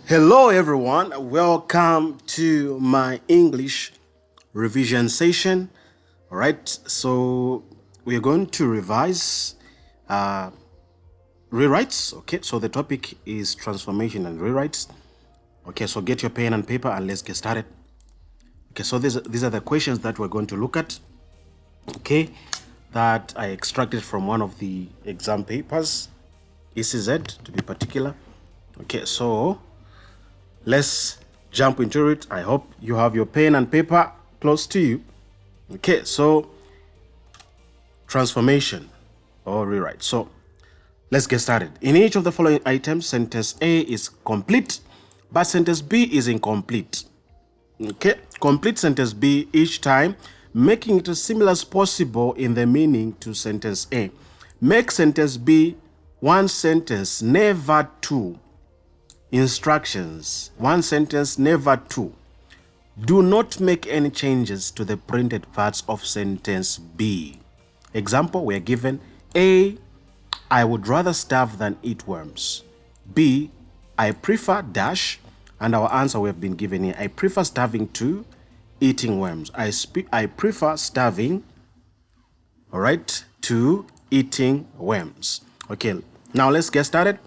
Hello everyone, welcome to my English revision session. All right, so we're going to revise rewrites. Okay, so the topic is transformation and rewrites. Okay, so get your pen and paper and let's get started. Okay, so these are the questions that we're going to look at. Okay, that I extracted from one of the exam papers, ECZ to be particular. Okay, so let's jump into it. I hope you have your pen and paper close to you. Okay, so transformation or rewrite. So let's get started. In each of the following items, sentence A is complete, but sentence B is incomplete. Okay, complete sentence B each time, making it as similar as possible in the meaning to sentence A. Make sentence B one sentence, never two. Instructions: one sentence, never two. Do not make any changes to the printed parts of sentence B. Example, we are given A, I would rather starve than eat worms. B, I prefer dash, and our answer we have been given here. I prefer starving to eating worms. I prefer starving, all right, to eating worms. Okay, now let's get started.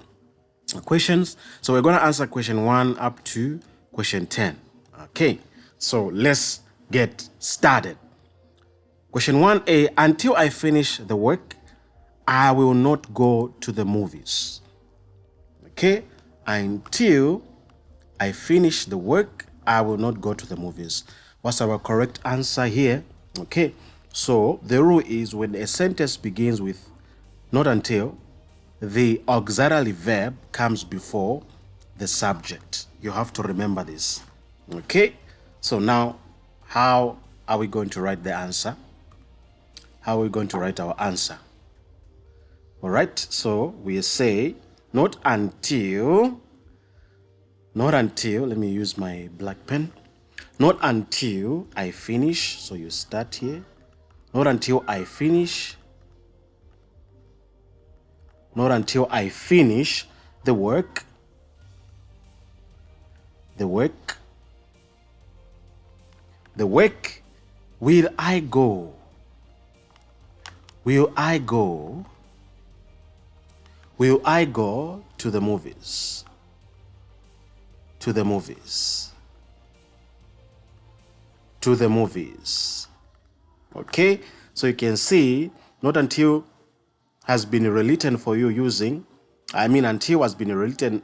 Questions. So we're going to answer question 1 up to question 10. Okay, so let's get started. Question 1A, until I finish the work, I will not go to the movies. Okay, until I finish the work, I will not go to the movies. What's our correct answer here? Okay, so the rule is when a sentence begins with not until, the auxiliary verb comes before the subject. You have to remember this. Okay, so now how are we going to write the answer? How are we going to write our answer? All right, so we say not until, let me use my black pen. Not until I finish, so you start here. Not until I finish. Not until I finish the work. The work will I go. Will I go? Will I go to the movies? To the movies. To the movies. Okay, so you can see not until has been rewritten for you using, until has been rewritten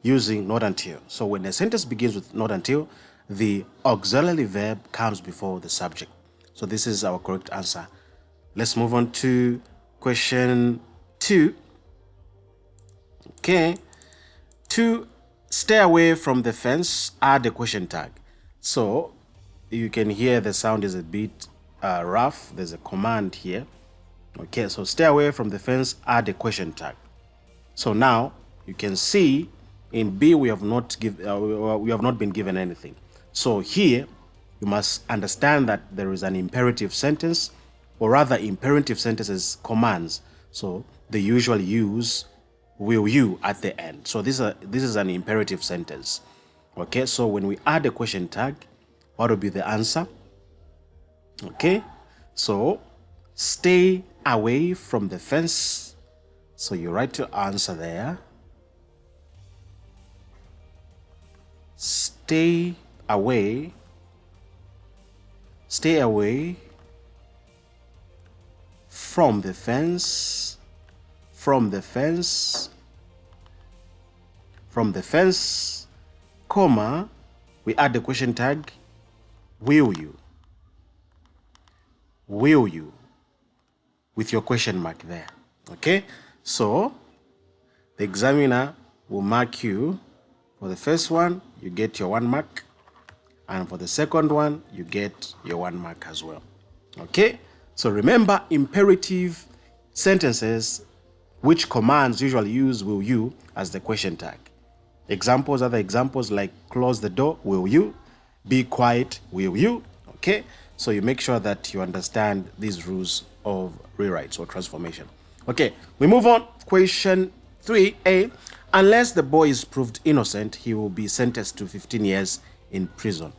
using not until. So when a sentence begins with not until, the auxiliary verb comes before the subject. So this is our correct answer. Let's move on to question 2. Okay, to stay away from the fence, add a question tag. So you can hear the sound is a bit rough. There's a command here. Okay, so stay away from the fence, add a question tag. So now you can see in B we have not been given anything. So here you must understand that there is an imperative sentence, or rather imperative sentences commands. So they usually use will you at the end. So this is an imperative sentence. Okay, so when we add a question tag, what will be the answer? Okay, so stay away from the fence. So you write your answer there. Stay away. Stay away from the fence. From the fence. From the fence, comma, we add the question tag, will you? Will you? With your question mark there. Okay, so the examiner will mark you. For the first one, you get your 1 mark, and for the second one, you get your 1 mark as well. Okay, so remember, imperative sentences which commands usually use will you as the question tag. Examples, other examples like close the door, will you? Be quiet, will you? Okay, so you make sure that you understand these rules of rewrites or transformation. Okay, we move on. Question 3A. Unless the boy is proved innocent, he will be sentenced to 15 years in prison.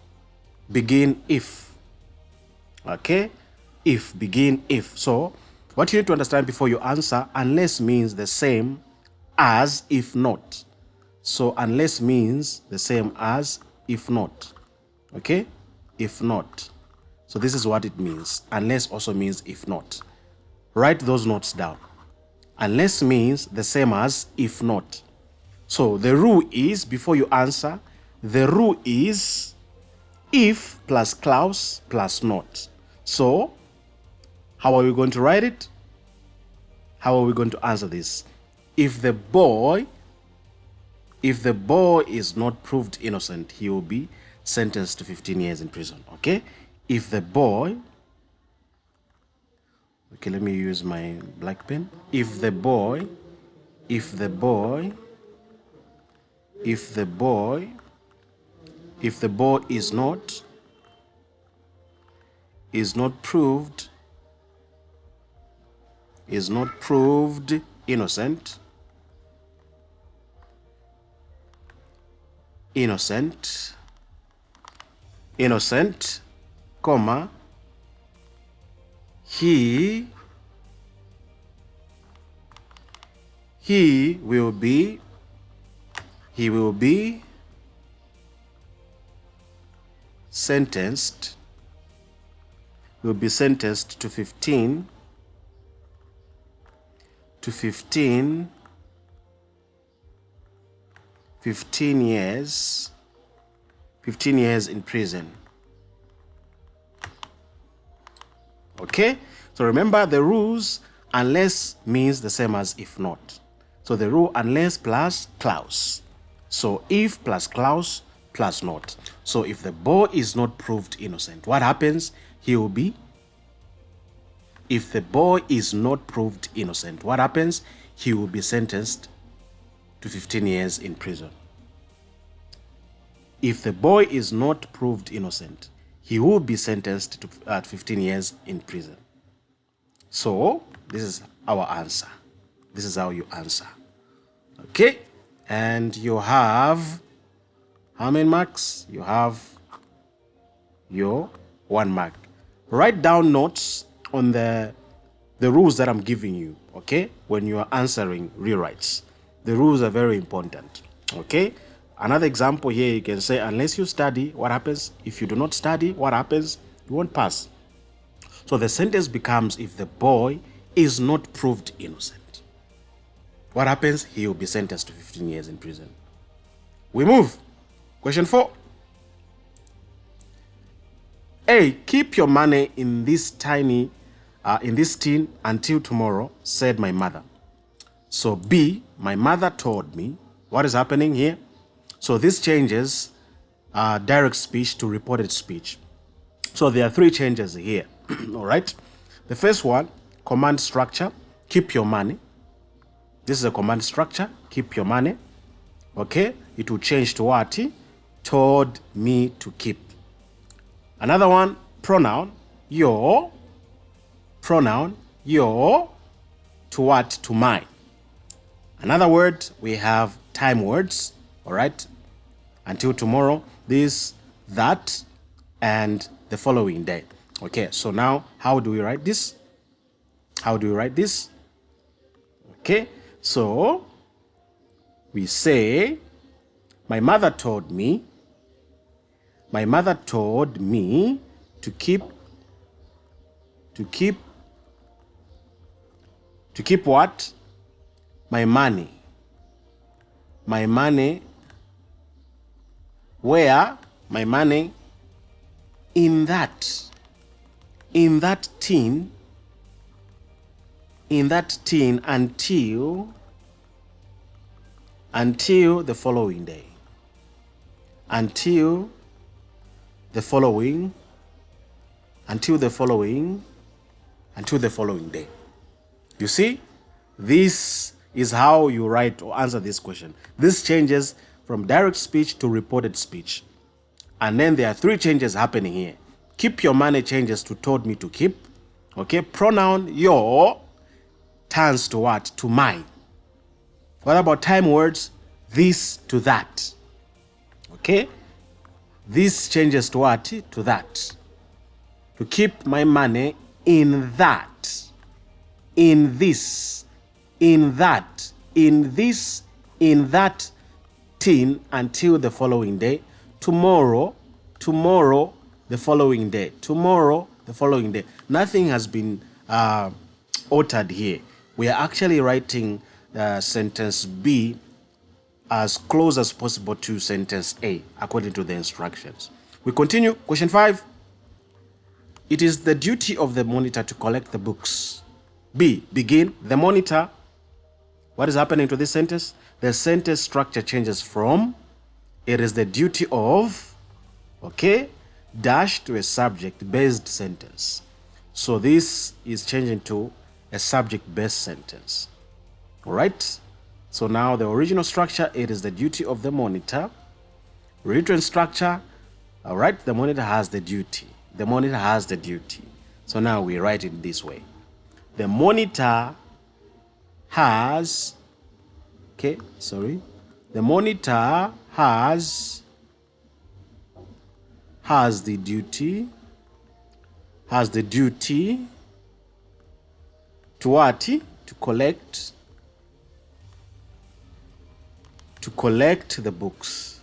Begin if. Okay? If, begin if. So, what you need to understand before you answer, unless means the same as if not. So, unless means the same as if not. Okay? If not. So, this is what it means. Unless also means if not. Write those notes down. Unless means the same as if not. So, the rule is, before you answer, the rule is if plus clause plus not. So, how are we going to write it? How are we going to answer this? If the boy is not proved innocent, he will be sentenced to 15 years in prison. Okay? If the boy, okay, let me use my black pen. If the boy is not proved innocent, comma, he will be sentenced to 15 years in prison. Okay? So remember the rules, unless means the same as if not. So the rule unless plus clause. So if plus clause plus not. So if the boy is not proved innocent, what happens? If the boy is not proved innocent, what happens? He will be sentenced to 15 years in prison. If the boy is not proved innocent, he will be sentenced to 15 years in prison. So, this is our answer. This is how you answer. Okay? And you have, how many marks? You have your 1 mark. Write down notes on the rules that I'm giving you, okay? When you are answering rewrites. The rules are very important, okay? Another example here, you can say, unless you study, what happens? If you do not study, what happens? You won't pass. So the sentence becomes, if the boy is not proved innocent, what happens? He will be sentenced to 15 years in prison. We move. Question 4. A, keep your money in this tin until tomorrow, said my mother. So B, my mother told me. What is happening here? So this changes direct speech to reported speech. So there are 3 changes here. All right. The first one, command structure, keep your money. This is a command structure, keep your money. Okay. It will change to what? Told me to keep. Another one, pronoun, your. Pronoun, your, to what? To mine. Another word, we have time words, all right? Until tomorrow, this, that, and the following day. Okay, so now, how do we write this? How do we write this? Okay, so we say, my mother told me to keep what? My money. My money. Where? My money in that tin until the following day. Until the following day. You see, this is how you write or answer this question. This changes from direct speech to reported speech. And then there are 3 changes happening here. Keep your money changes to told me to keep. Okay, pronoun your turns to what? To mine. What about time words? this to that. Okay? This changes to what? To that. To keep my money in that, in this, in that, in this, in that tin until the following day. Tomorrow, tomorrow, the following day. Tomorrow, the following day. Nothing has been altered here. We are actually writing sentence B as close as possible to sentence A according to the instructions. We continue. Question 5. It is the duty of the monitor to collect the books. B. Begin. The monitor. What is happening to this sentence? The sentence structure changes from it is the duty of, okay, dash to a subject-based sentence. So this is changing to a subject-based sentence. All right? So now the original structure, it is the duty of the monitor. Rewritten structure, all right, the monitor has the duty. The monitor has the duty. So now we write it this way. The monitor has, okay, sorry. The monitor has the duty, to what? To collect the books.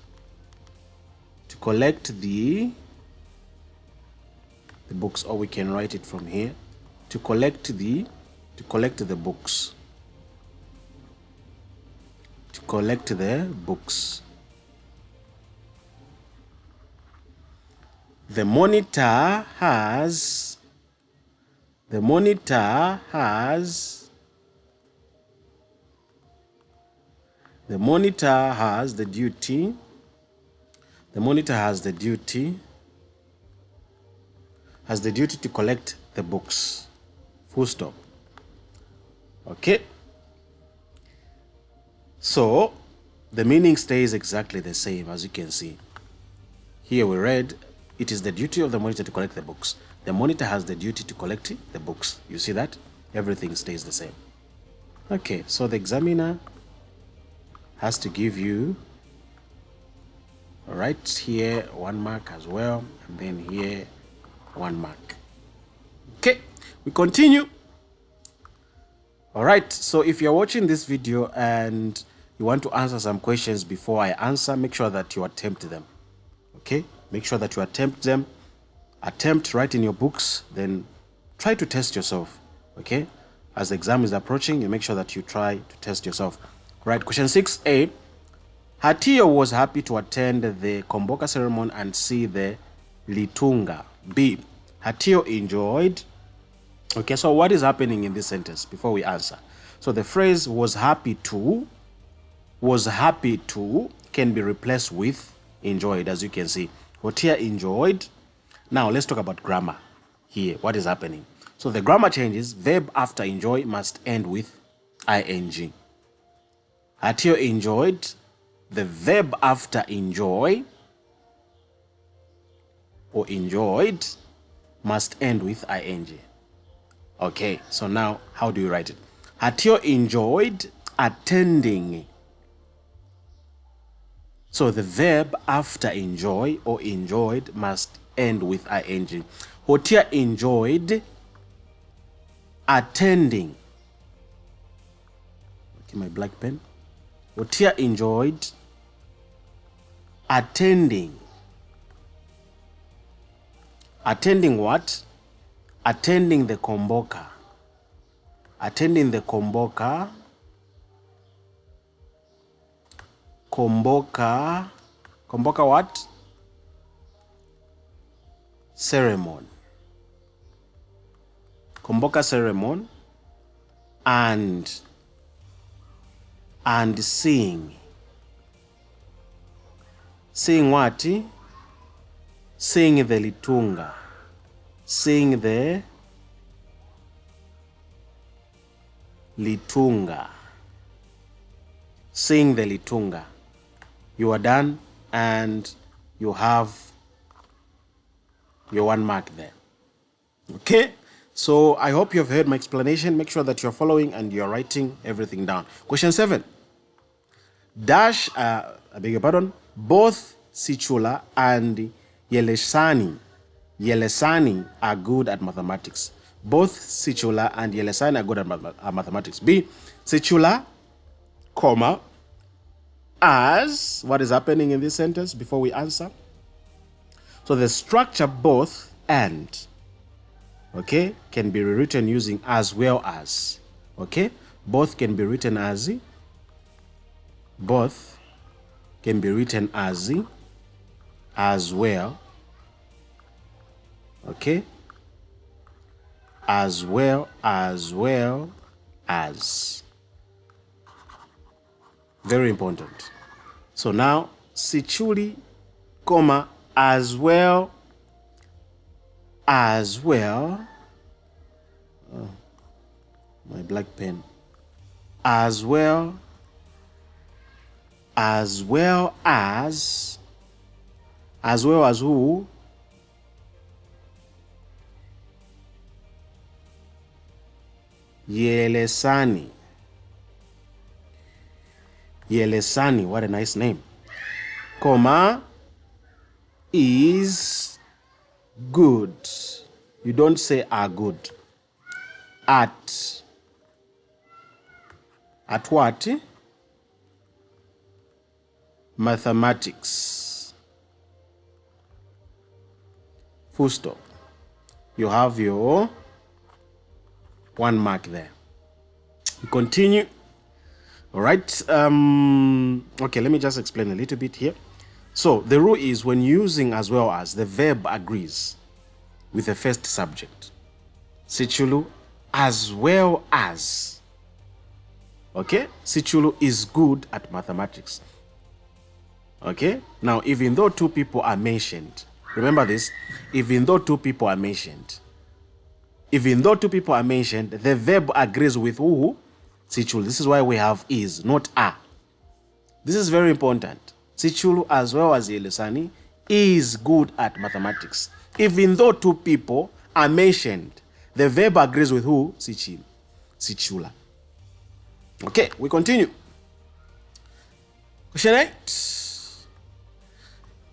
To collect the books, or we can write it from here. To collect the books. To collect the books. The monitor has the monitor has the duty. The monitor has the duty to collect the books. Full stop. Okay. So the meaning stays exactly the same, as you can see. Here we read, it is the duty of the monitor to collect the books. The monitor has the duty to collect the books. You see that? Everything stays the same. Okay, so the examiner has to give you, all right, here 1 mark as well, and then here 1 mark. Okay, we continue. All right, so if you're watching this video and you want to answer some questions before I answer, make sure that you attempt them. Okay, make sure that you attempt them. Attempt, write in your books, then try to test yourself. Okay, as the exam is approaching, you make sure that you try to test yourself. Right, question 6A. Hatio was happy to attend the Komboka ceremony and see the Litunga. B. Hatio enjoyed. Okay, so what is happening in this sentence before we answer? So the phrase was happy to can be replaced with enjoyed, as you can see. Hotia enjoyed. Now let's talk about grammar here. What is happening? So the grammar changes. Verb after enjoy must end with ing. Hatio enjoyed. The verb after enjoy or enjoyed must end with ing. Okay, so now how do you write it? Hatio enjoyed attending. So the verb after enjoy or enjoyed must end with ing. Hotia enjoyed attending. Okay, my black pen. Hotia enjoyed attending. Attending what? Attending the Komboka. Attending the Komboka. Komboka what? Ceremony. Komboka ceremony and sing. Sing what? Sing the Litunga. Sing the Litunga. Sing the Litunga. You are done and you have your 1 mark there. Okay, so I hope you have heard my explanation. Make sure that you're following and you're writing everything down. Question 7. Dash, I beg your pardon, both Sichula and Yelesani are good at mathematics. Both Sichula and Yelesani are good at mathematics. B, Sichula, comma, as, what is happening in this sentence before we answer? So the structure both and, okay, can be rewritten using as well as, okay? Both can be written as, both can be written as well, okay? As well as. Very important. So now, Sichuli, comma, as well. Oh, my black pen. As well as who? Yelesani, what a nice name. Comma, is good. You don't say are good. At what? Mathematics. Full stop. You have your 1 mark there. We continue. All right. Okay, let me just explain a little bit here. So the rule is when using as well as, the verb agrees with the first subject. Sichulu, as well as. Okay? Sichulu is good at mathematics. Okay? Now, even though 2 people are mentioned, remember this, even though 2 people are mentioned, the verb agrees with who? Sichulu. This is why we have is, not are. This is very important. Sichulu as well as Yelesani is good at mathematics. Even though 2 people are mentioned, the verb agrees with who? Sichula. Okay, we continue. Question 8.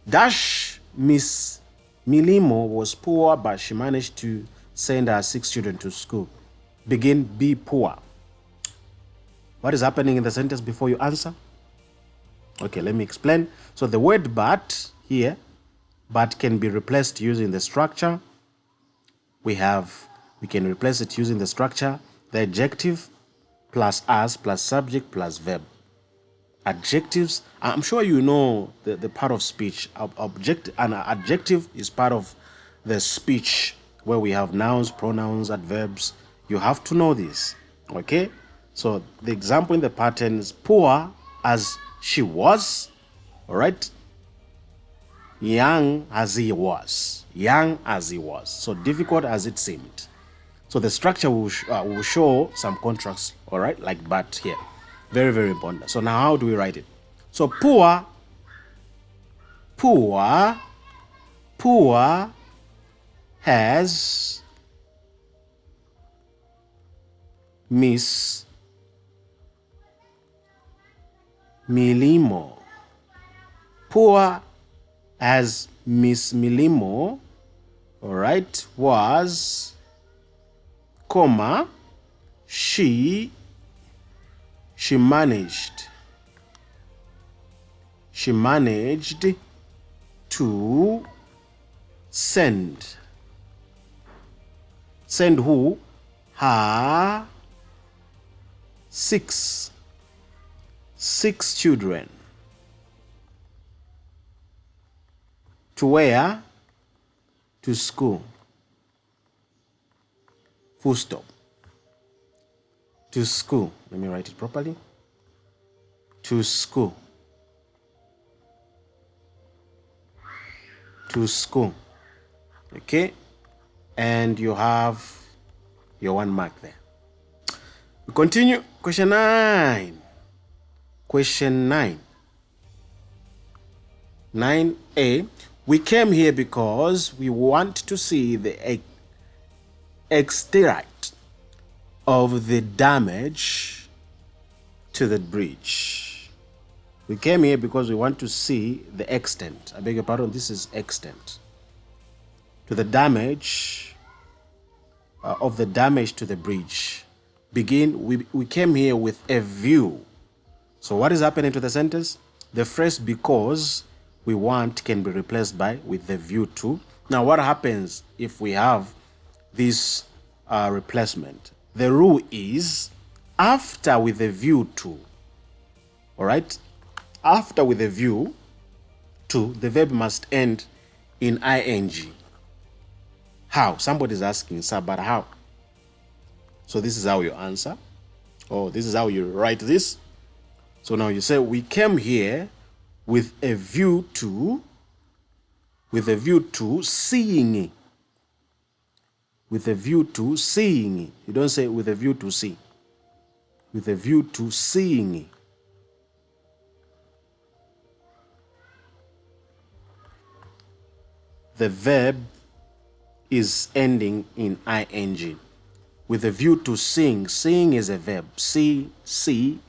Dash Miss Milimo was poor, but she managed to send her 6 children to school. Begin, be poor. What is happening in the sentence before you answer? Okay, let me explain. So the word but here, but can be replaced using the structure. We can replace it using the structure, the adjective plus as plus subject plus verb. Adjectives, I'm sure you know the part of speech. An adjective is part of the speech where we have nouns, pronouns, adverbs. You have to know this, okay? So the example in the pattern is poor as she was, all right? Young as he was. So difficult as it seemed. So the structure will show some contracts, all right, like but here. Very, very important. So now how do we write it? So poor has Miss Milimo. Poor as Miss Milimo, all right, was, comma, she managed to send who? Her 6 children. To where? To school. Full stop. To school. Let me write it properly. To school. To school. Okay? And you have your 1 mark there. We continue. Question 9. Question 9. 9A. We came here because we want to see the extent of the damage to the bridge. We came here because we want to see the extent. I beg your pardon, this is extent. To the damage of the damage to the bridge. We came here with a view. So what is happening to the sentence? The phrase because we want can be replaced by with the view to. Now what happens if we have this replacement? The rule is after with the view to. All right? After with the view to, the verb must end in ing. How? Somebody's asking, sir, but how? So this is how you answer. Or this is how you write this. So now you say, we came here with a view to seeing. With a view to seeing. You don't say with a view to see. With a view to seeing. The verb is ending in ing. With a view to seeing. Seeing is a verb. See, sing,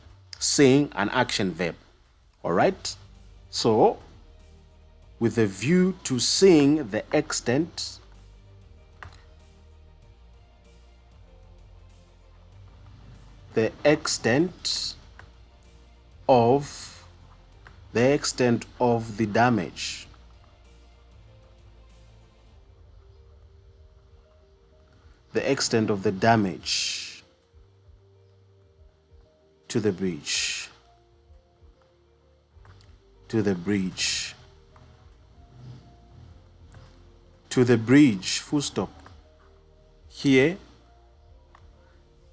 an action verb. All right? So, with a view to seeing the extent of the damage. The extent of the damage to the bridge. To the bridge. To the bridge, full stop. Here,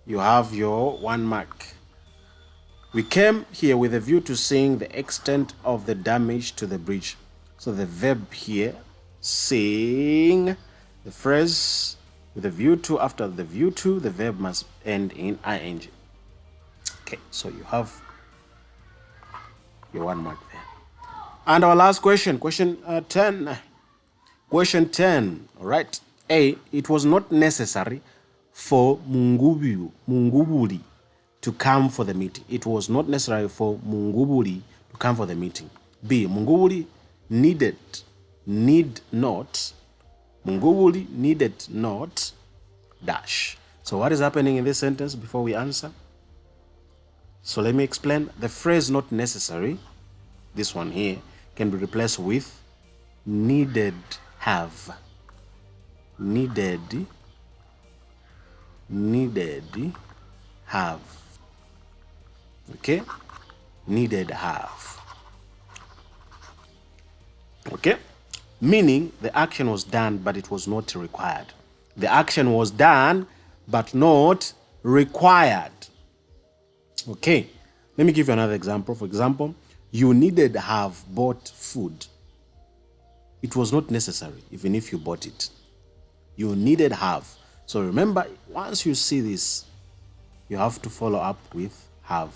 you have your 1 mark. We came here with a view to seeing the extent of the damage to the bridge. So the verb here, seeing, the phrase with a view to, after the view to, the verb must end in ing. Okay, so you have your 1 mark there. And our last question, question 10. Question 10, all right. A, it was not necessary for Mungubuli to come for the meeting. It was not necessary for Mungubuli to come for the meeting. B, Mungubuli needed not dash. So what is happening in this sentence before we answer? So let me explain. The phrase not necessary, this one here, can be replaced with needed have. Needed have. Okay? Needed have. Okay? Meaning the action was done, but it was not required. The action was done, but not required. Okay? Let me give you another example. For example, you needed have bought food. It was not necessary, even if you bought it. You needed have. So remember, once you see this, you have to follow up with have.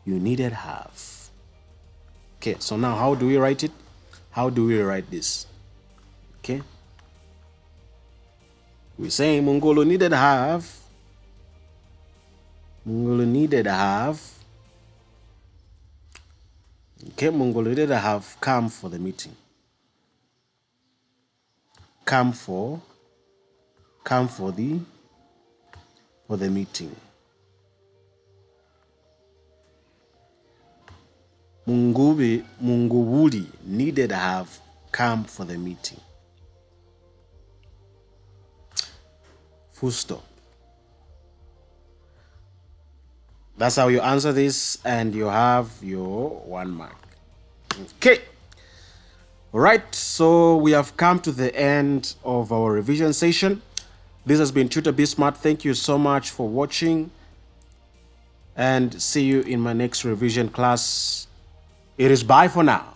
You needed have. Okay, so now how do we write it? How do we write this? Okay. We're saying Mongolo needed have. Mongolo needed have. Okay, Mongolo needed have come for the meeting. Come for the meeting. Mungubuli needed have come for the meeting. Full stop. That's how you answer this, and you have your 1 mark. Okay. All right, so we have come to the end of our revision session. This has been Tutor Be Smart. Thank you so much for watching, and see you in my next revision class. It is bye for now.